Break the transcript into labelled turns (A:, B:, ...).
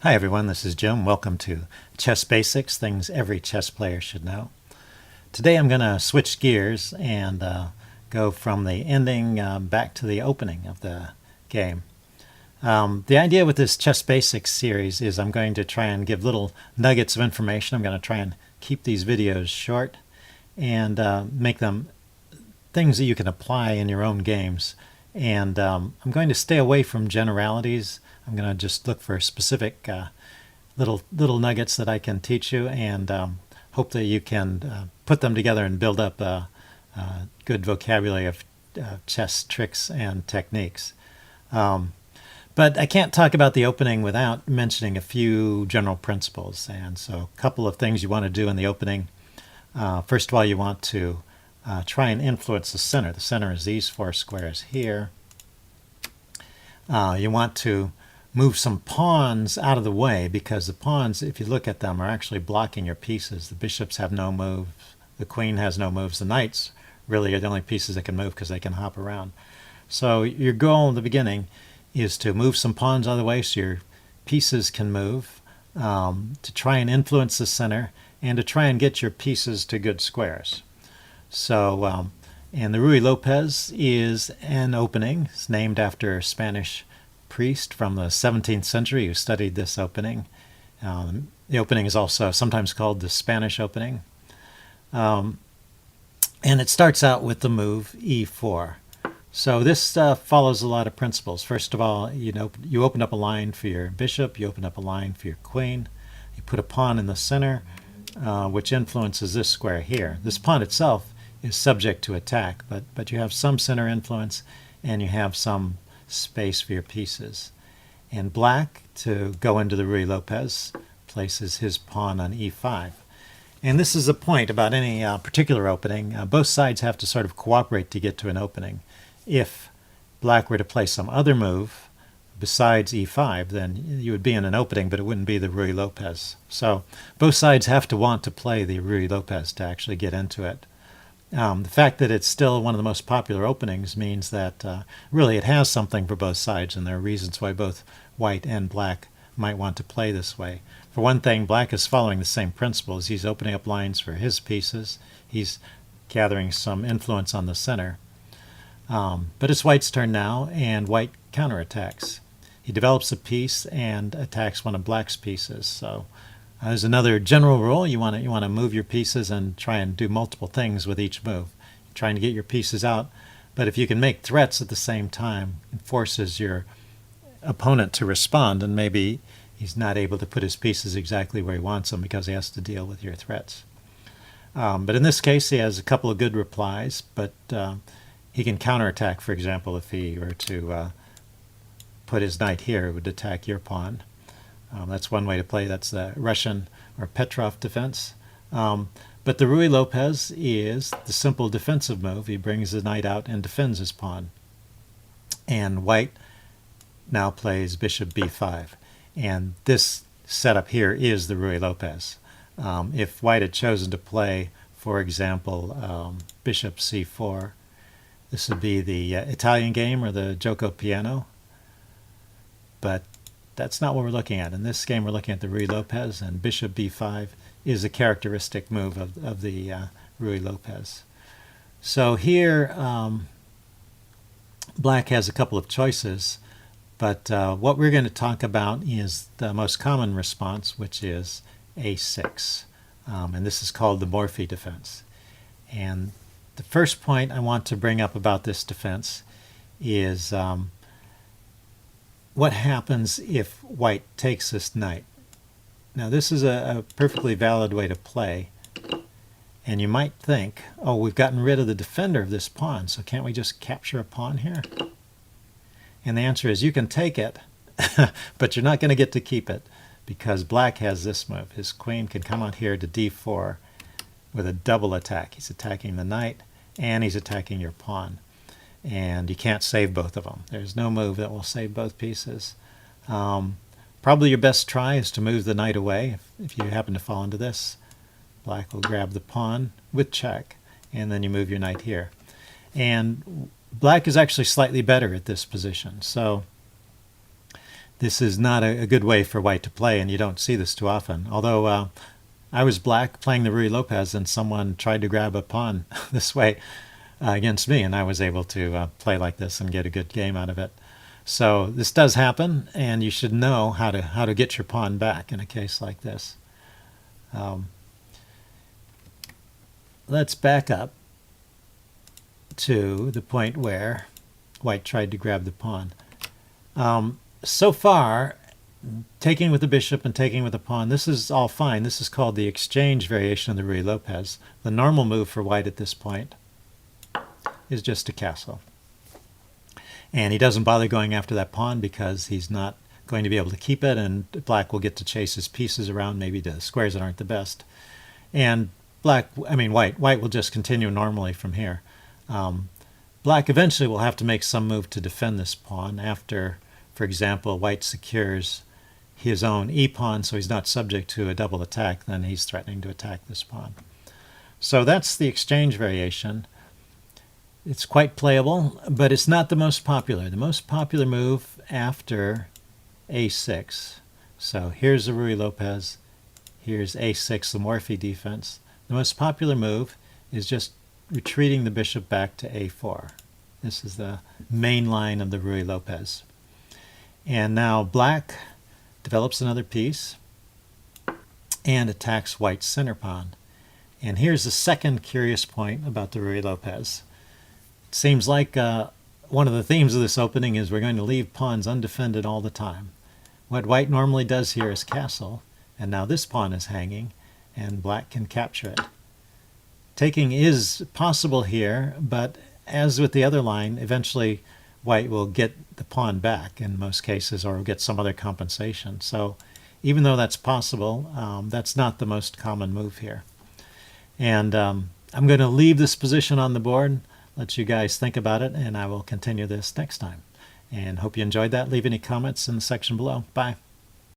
A: Hi everyone, this is Jim. Welcome to Chess Basics, things every chess player should know. Today I'm going to switch gears and go from the ending back to the opening of the game. The idea with this Chess Basics series is I'm going to try and give little nuggets of information. I'm going to try and keep these videos short and make them things that you can apply in your own games. And I'm going to stay away from generalities. I'm going to just look for specific little nuggets that I can teach you, and hope that you can put them together and build up a good vocabulary of chess tricks and techniques. But I can't talk about the opening without mentioning a few general principles. And so a couple of things you want to do in the opening. First of all, you want to try and influence the center. The center is these four squares here. You want to move some pawns out of the way, because the pawns, if you look at them, are actually blocking your pieces. The bishops have no moves. The queen has no moves. The knights really are the only pieces that can move because they can hop around. So your goal in the beginning is to move some pawns out of the way so your pieces can move, to try and influence the center, and to try and get your pieces to good squares. So, and the Ruy Lopez is an opening. It's named after a Spanish priest from the 17th century who studied this opening. The opening is also sometimes called the Spanish opening. And it starts out with the move e4. So this follows a lot of principles. First of all, you open up a line for your bishop, you open up a line for your queen, you put a pawn in the center, which influences this square here. This pawn itself is subject to attack, but you have some center influence and you have some space for your pieces. And black, to go into the Ruy Lopez, places his pawn on e5. And this is the point about any particular opening. Both sides have to sort of cooperate to get to an opening. If black were to play some other move besides e5, then you would be in an opening, but it wouldn't be the Ruy Lopez. So both sides have to want to play the Ruy Lopez to actually get into it. The fact that it's still one of the most popular openings means that really it has something for both sides, and there are reasons why both white and black might want to play this way. For one thing, black is following the same principles. He's opening up lines for his pieces. He's gathering some influence on the center. But it's white's turn now, and white counterattacks. He develops a piece and attacks one of black's pieces. So there's another general rule. You want to move your pieces and try and do multiple things with each move. You're trying to get your pieces out, but if you can make threats at the same time, it forces your opponent to respond, and maybe he's not able to put his pieces exactly where he wants them because he has to deal with your threats. But in this case, he has a couple of good replies, but he can counterattack. For example, if he were to put his knight here, it would attack your pawn. That's one way to play. That's the Russian or Petrov defense. But the Ruy Lopez is the simple defensive move. He brings the knight out and defends his pawn. And white now plays bishop b5. And this setup here is the Ruy Lopez. If white had chosen to play, for example, bishop c4, this would be the Italian game or the Gioco Piano. But that's not what we're looking at. In this game, we're looking at the Ruy Lopez, and bishop b5 is a characteristic move of the Ruy Lopez. So here, black has a couple of choices, but what we're going to talk about is the most common response, which is a6. And this is called the Morphy defense. And the first point I want to bring up about this defense is what happens if white takes this knight. Now this is a perfectly valid way to play, and you might think, oh, we've gotten rid of the defender of this pawn, so can't we just capture a pawn here? And the answer is you can take it, but you're not going to get to keep it, because black has this move. His queen can come out here to d4 with a double attack. He's attacking the knight and he's attacking your pawn. And you can't save both of them. There's no move that will save both pieces. Probably your best try is to move the knight away. If you happen to fall into this, black will grab the pawn with check, and then you move your knight here. And black is actually slightly better at this position. So This is not a good way for white to play, and you don't see this too often. Although I was black playing the Ruy Lopez, and someone tried to grab a pawn this way against me, and I was able to play like this and get a good game out of it. So this does happen, and you should know how to get your pawn back in a case like this. Let's back up to the point where white tried to grab the pawn. So far, taking with the bishop and taking with the pawn, this is all fine. This is called the exchange variation of the Ruy Lopez. The normal move for white at this point is just to castle. And he doesn't bother going after that pawn because he's not going to be able to keep it, and black will get to chase his pieces around, maybe to squares that aren't the best. And white will just continue normally from here. Black eventually will have to make some move to defend this pawn after, for example, white secures his own e-pawn so he's not subject to a double attack. Then he's threatening to attack this pawn. So that's the exchange variation. It's quite playable, but it's not the most popular. The most popular move after a6. So here's the Ruy Lopez. Here's a6, the Morphy defense. The most popular move is just retreating the bishop back to a4. This is the main line of the Ruy Lopez. And now black develops another piece and attacks white's center pawn. And here's the second curious point about the Ruy Lopez. It seems like one of the themes of this opening is we're going to leave pawns undefended all the time. What white normally does here is castle, and now this pawn is hanging, and black can capture it. Taking is possible here, but as with the other line, eventually white will get the pawn back in most cases, or get some other compensation. So even though that's possible, that's not the most common move here. And I'm going to leave this position on the board, let you guys think about it, and I will continue this next time. And hope you enjoyed that. Leave any comments in the section below. Bye.